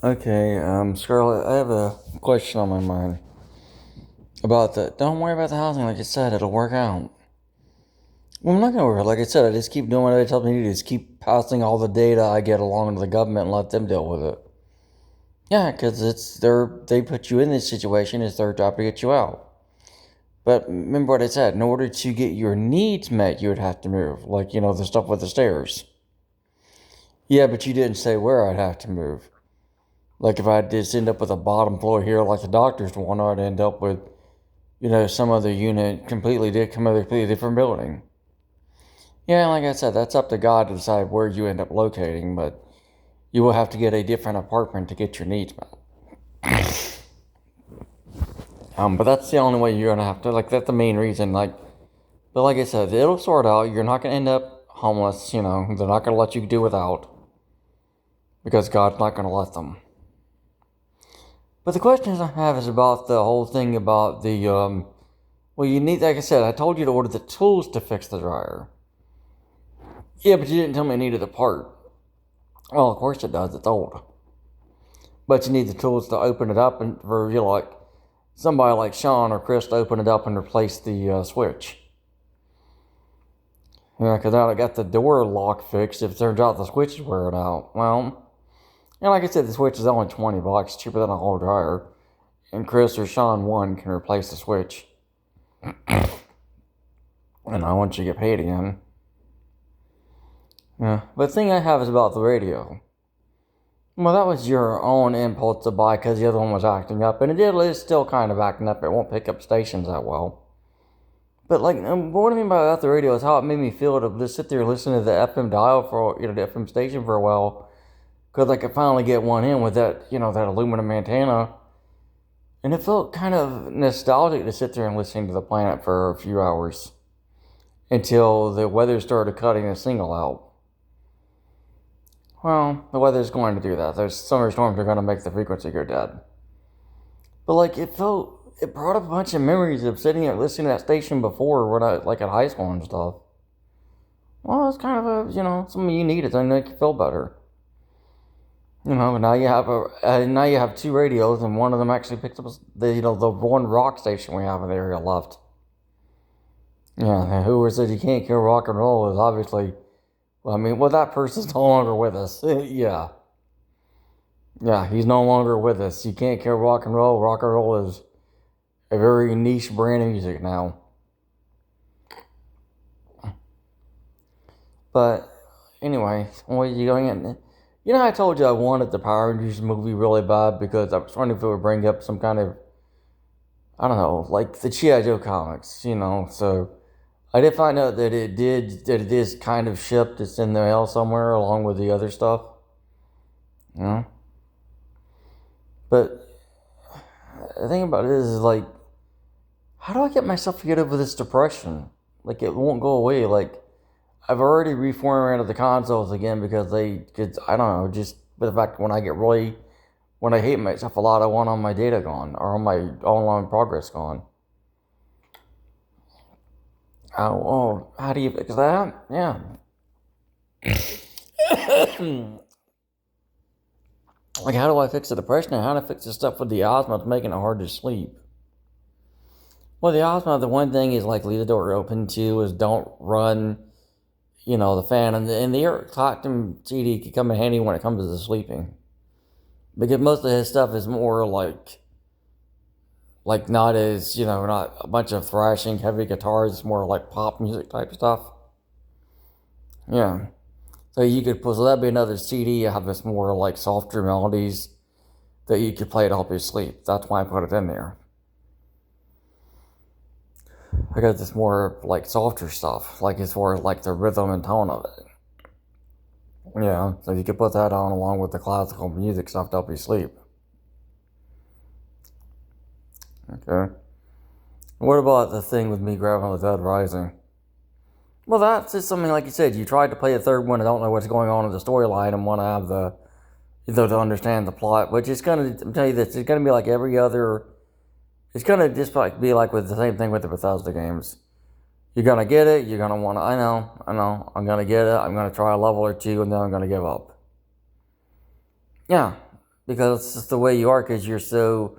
Okay, Scarlett, I have a question on my mind about the. Don't worry about the housing, like I said, it'll work out. Well, I'm not gonna worry. Like I said, I just keep doing what they tell me to do. Just keep passing all the data I get along to the government and let them deal with it. Yeah, because they put you in this situation. It's their job to get you out. But remember what I said. In order to get your needs met, you would have to move. Like the stuff with the stairs. Yeah, but you didn't say where I'd have to move. Like if I just end up with a bottom floor here, like the doctors want, I'd end up with some other unit come out of a completely different building. Yeah, like I said, that's up to God to decide where you end up locating, but you will have to get a different apartment to get your needs met. But that's the only way you're gonna have to. Like that's the main reason. But like I said, it'll sort out. You're not gonna end up homeless. They're not gonna let you do without because God's not gonna let them. But the questions I have is about the whole thing about the Well, you need, like I said, I told you to order the tools to fix the dryer. Yeah, but you didn't tell me I needed the part. Well, of course it does. It's old. But you need the tools to open it up and for like somebody like Sean or Chris to open it up and replace the switch. Yeah, because now I got the door lock fixed. If it turns out the switch is wearing out, well, and like I said, the switch is only $20, cheaper than a whole dryer. And Chris or Sean one can replace the switch. And I want you to get paid again. Yeah, but the thing I have is about the radio. Well, that was your own impulse to buy because the other one was acting up, and it is still kind of acting up. It won't pick up stations that well. But what I mean by that, the radio is how it made me feel to just sit there and listen to the FM dial for the FM station for a while, because I could finally get one in with that aluminum antenna, and it felt kind of nostalgic to sit there and listen to the planet for a few hours until the weather started cutting the signal out. Well, the weather's going to do that. Those summer storms are going to make the frequency go dead. But it brought up a bunch of memories of sitting there listening to that station before when I, like at high school and stuff. Well, it's kind of something you needed to make you feel better. Now now you have two radios and one of them actually picks up the one rock station we have in the area left. Yeah, whoever said you can't kill rock and roll is obviously, that person's no longer with us. Yeah. Yeah, he's no longer with us. You can't kill rock and roll. Rock and roll is a very niche brand of music now. But anyway, what are you going in? I told you I wanted the Power Rangers movie really bad because I was wondering if it would bring up some kind of, I don't know, like the G.I. Joe comics, So I did find out that that it is kind of shipped. It's in the mail somewhere along with the other stuff. You know? But the thing about it is how do I get myself to get over this depression? Like, it won't go away. Like, I've already reformatted the consoles again because I don't know, just with the fact when I hate myself a lot, I want all my data gone or all my online progress gone. How do you fix that? Yeah. Like, how do I fix the depression and how to fix the stuff with the asthma that's making it hard to sleep? Well, the asthma, the one thing is leave the door open. Two is don't run, the fan. And the Eric Clapton CD can come in handy when it comes to sleeping. Because most of his stuff is more not as, not a bunch of thrashing, heavy guitars. It's more like pop music type stuff. Yeah. So that'd be another CD. You have this more softer melodies that you could play to help you sleep. That's why I put it in there. I got this more softer stuff, as far as the rhythm and tone of it. Yeah, so you could put that on along with the classical music stuff to help you sleep. Okay. What about the thing with me grabbing the Dead Rising? Well, that's just something like you said. You tried to play the third one and don't know what's going on in the storyline and want to have to understand the plot, which is gonna I'm telling you this. It's gonna be like every other. It's gonna just be like with the same thing with the Bethesda games. You're gonna get it. You're gonna want to. I know. I'm gonna get it. I'm gonna try a level or two, and then I'm gonna give up. Yeah, because it's just the way you are, because you're so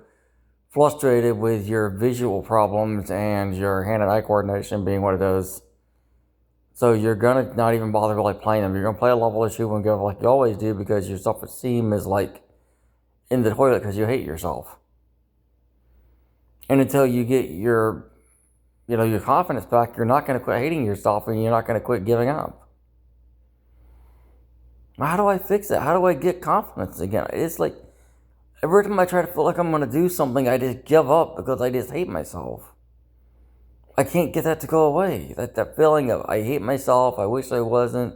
frustrated with your visual problems and your hand and eye coordination being one of those. So you're gonna not even bother really playing them. You're gonna play a level or two and go like you always do because your self-esteem is like in the toilet because you hate yourself. And until you get your confidence back, you're not gonna quit hating yourself and you're not gonna quit giving up. How do I fix it? How do I get confidence again? It's like every time I try to feel like I'm gonna do something, I just give up because I just hate myself. I can't get that to go away. That feeling of I hate myself, I wish I wasn't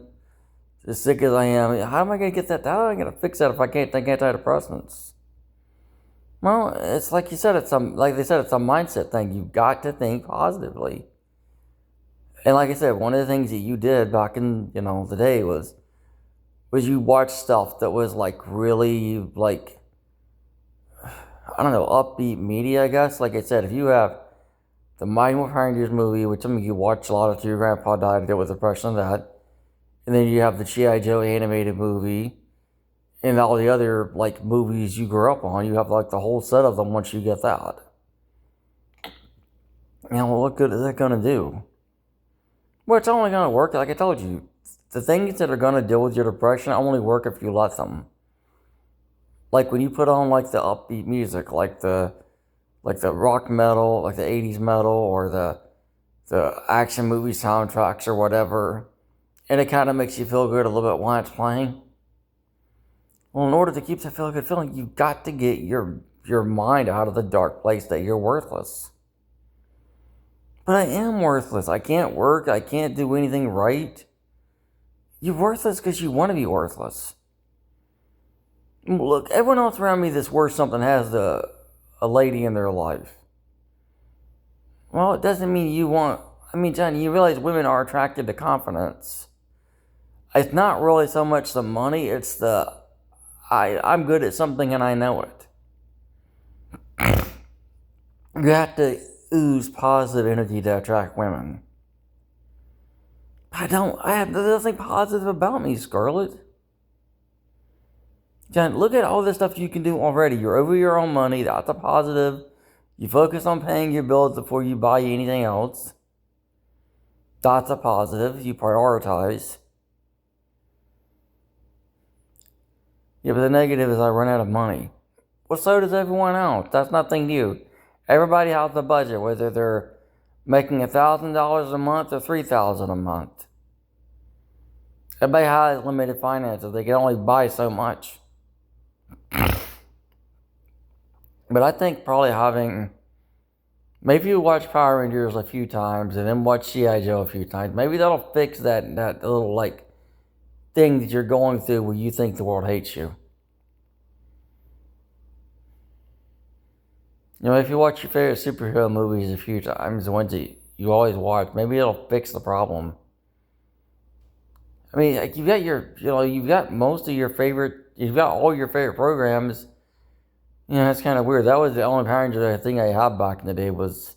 as sick as I am. How am I going to get that? How am I going to fix that if I can't take antidepressants? Well, it's like you said, like they said, it's a mindset thing. You've got to think positively. And like I said, one of the things that you did back in, the day was you watch stuff that was like really like, I don't know, upbeat media, I guess. Like I said, if you have the Mighty Morphin Power Rangers movie, which some of you watched a lot of, your grandpa died and dealt with depression of that. And then you have the G.I. Joe animated movie and all the other like movies you grew up on. You have like the whole set of them once you get that. What good is that going to do? Well, it's only going to work, like I told you. The things that are going to deal with your depression only work if you let them. Like when you put on like the upbeat music, like the rock metal, like the 80s metal, or the action movie soundtracks or whatever, and it kind of makes you feel good a little bit while it's playing. Well, in order to keep that feel good feeling, you've got to get your mind out of the dark place that you're worthless. But I am worthless. I can't work. I can't do anything right. You're worthless because you want to be worthless. Look, everyone else around me that's worth something has a lady in their life. Well, it doesn't mean you want... John, you realize women are attracted to confidence. It's not really so much the money, it's I'm good at something and I know it. You have to ooze positive energy to attract women. There's nothing positive about me, Scarlett. John, look at all the stuff you can do already. You're over your own money, that's a positive. You focus on paying your bills before you buy anything else. That's a positive. You prioritize. Yeah, but the negative is I run out of money. Well, so does everyone else. That's nothing new. Everybody has a budget, whether they're making $1,000 a month or $3,000 a month. Everybody has limited finances. They can only buy so much. But I think probably maybe you watch Power Rangers a few times and then watch G.I. Joe a few times. Maybe that'll fix that little like thing that you're going through where you think the world hates you. If you watch your favorite superhero movies a few times, the ones that you always watch, maybe it'll fix the problem. Like you've got most of your favorite, you've got all your favorite programs. That's kind of weird. That was the only Power Ranger thing I had back in the day was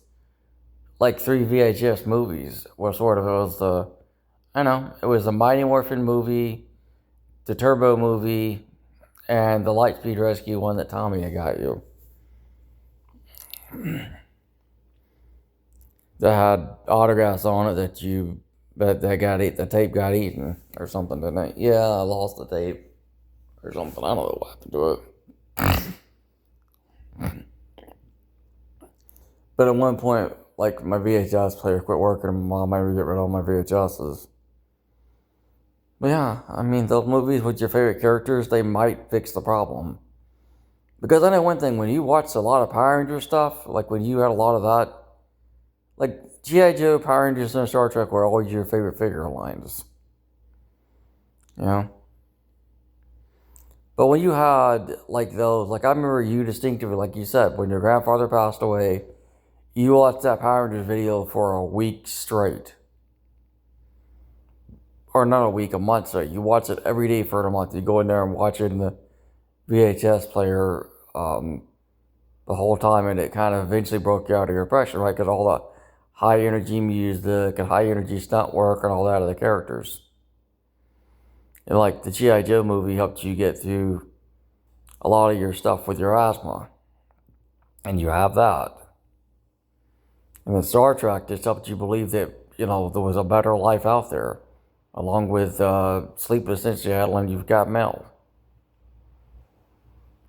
like 3 VHS movies. Well, sort of, it was the Mighty Morphin movie, the Turbo movie, and the Lightspeed Rescue one that Tommy had got you. That had autographs on it that the tape got eaten or something, didn't it? Yeah, I lost the tape or something. I don't know what happened to it. But at one point, like my VHS player quit working and my mom made me get rid of all my VHSs. But yeah, those movies with your favorite characters, they might fix the problem. Because I know one thing, when you watch a lot of Power Ranger stuff, like when you had a lot of that, like G.I. Joe, Power Rangers, and Star Trek were always your favorite figure lines. But when you had like those, like I remember you distinctively, like you said, when your grandfather passed away, you watched that Power Rangers video for a week straight. Or not a week, a month straight. You watch it every day for a month. You go in there and watch it in the VHS player the whole time, and it kind of eventually broke you out of your depression, right? Because all the high energy music and high energy stunt work and all that of the characters. And like the G.I. Joe movie helped you get through a lot of your stuff with your asthma. And you have that. And with Star Trek, just helped you believe that, there was a better life out there. Along with Sleepless in Seattle and You've Got Mail.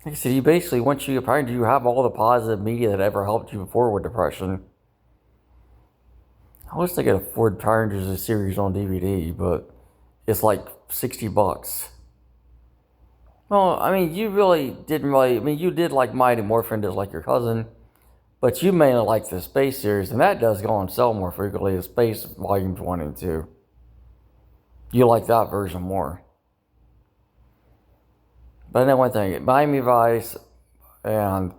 Like I said, apparently you have all the positive media that ever helped you before with depression. I wish they could afford Power Rangers a series on DVD, but it's like $60. Well, I mean, you did like Mighty Morphin just like your cousin, but you mainly like the Space series, and that does go on sale more frequently, the Space Volumes 1 and 2. You like that version more. But then one thing, Miami Vice and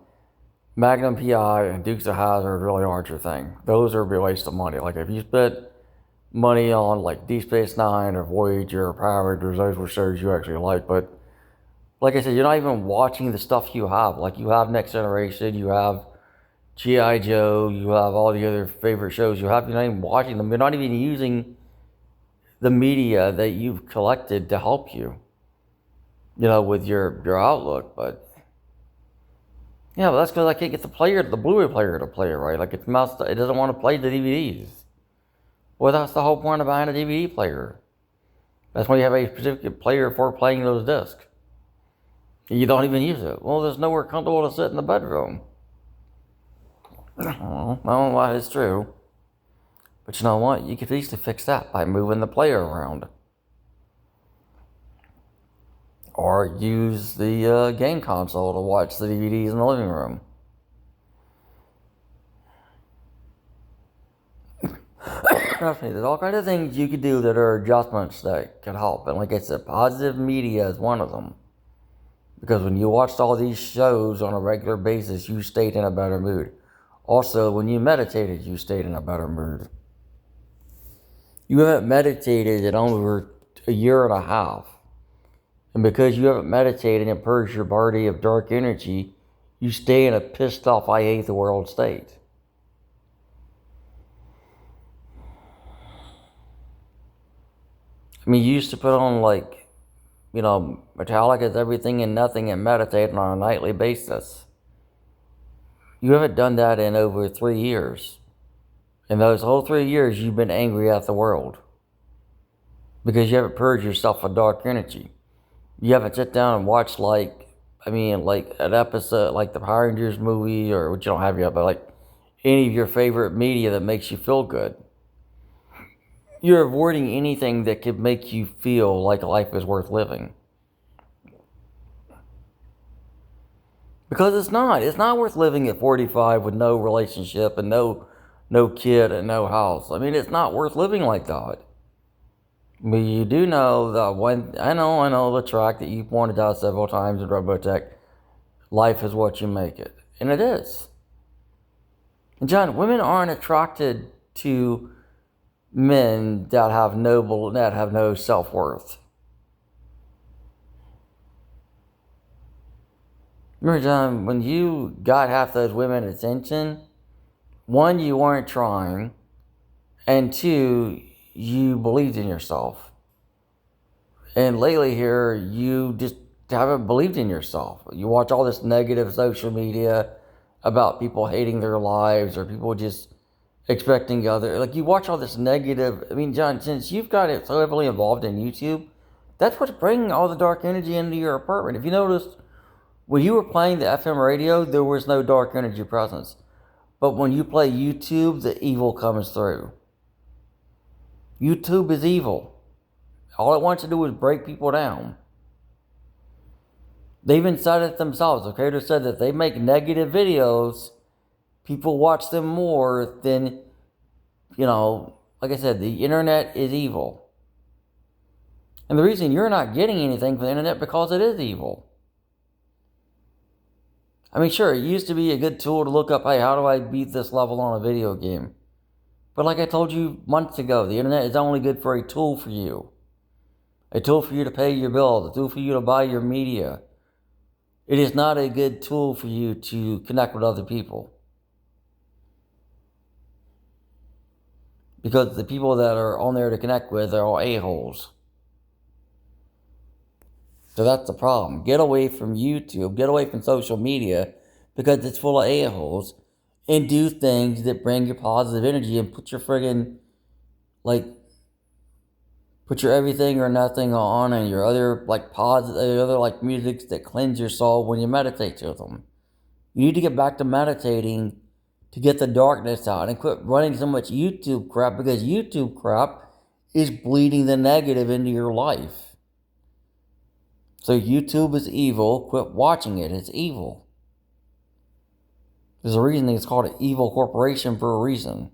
Magnum PI and Dukes of Hazzard really aren't your thing. Those are a waste of money. Like if you spent money on like Deep Space Nine or Voyager or Power Rangers, those were shows you actually like. But like I said, you're not even watching the stuff you have. Like you have Next Generation, you have G.I. Joe, you have all the other favorite shows you have. You're not even watching them. You're not even using the media that you've collected to help you, with your outlook. But yeah, but that's because I can't get the Blu-ray player to play it right. Like it doesn't want to play the DVDs. Well, that's the whole point of buying a DVD player. That's why you have a specific player for playing those discs. You don't even use it. Well, there's nowhere comfortable to sit in the bedroom. Well, that is true. But you know what? You could easily fix that by moving the player around. Or use the game console to watch the DVDs in the living room. Trust me, there's all kinds of things you could do that are adjustments that could help. And like I said, positive media is one of them. Because when you watched all these shows on a regular basis, you stayed in a better mood. Also, when you meditated, you stayed in a better mood. You haven't meditated in over a year and a half. And because you haven't meditated and purged your body of dark energy, you stay in a pissed off, I hate the world state. I mean, you used to put on Metallica's Everything and Nothing and meditate on a nightly basis. You haven't done that in over 3 years. In those whole 3 years, you've been angry at the world. Because you haven't purged yourself of dark energy. You haven't sat down and watched an episode like the Power Rangers movie, or which you don't have yet, but like any of your favorite media that makes you feel good. You're avoiding anything that could make you feel like life is worth living. Because it's not. It's not worth living at 45 with no relationship and no kid and no house. I mean, it's not worth living like that. But you do know that I know the track that you pointed out several times in Robotech, life is what you make it. And it is. And John, women aren't attracted to men that have no self-worth. Remember, John, when you got half those women's attention, one, you weren't trying, and two, you believed in yourself. And lately here, you just haven't believed in yourself. You watch all this negative social media about people hating their lives or people just expecting you watch all this negative. I mean, John, since you've got it so heavily involved in YouTube, that's what's bringing all the dark energy into your apartment. If you noticed, when you were playing the FM radio, there was no dark energy presence. But when you play YouTube, the evil comes through. YouTube is evil. All it wants to do is break people down. They even said it themselves. The creator said that they make negative videos, people watch them more than, like I said, the internet is evil. And the reason you're not getting anything from the internet because it is evil. I mean, sure, it used to be a good tool to look up, hey, how do I beat this level on a video game? But like I told you months ago, the internet is only good for a tool for you. A tool for you to pay your bills, a tool for you to buy your media. It is not a good tool for you to connect with other people. Because the people that are on there to connect with are all a-holes. So that's the problem. Get away from YouTube, get away from social media because it's full of a-holes, and do things that bring you positive energy and put your friggin' like put your everything or nothing on and your other like positive other like musics that cleanse your soul when you meditate to them. You need to get back to meditating to get the darkness out and quit running so much YouTube crap because YouTube crap is bleeding the negative into your life. So YouTube is evil. Quit watching it. It's evil. There's a reason it's called an evil corporation for a reason.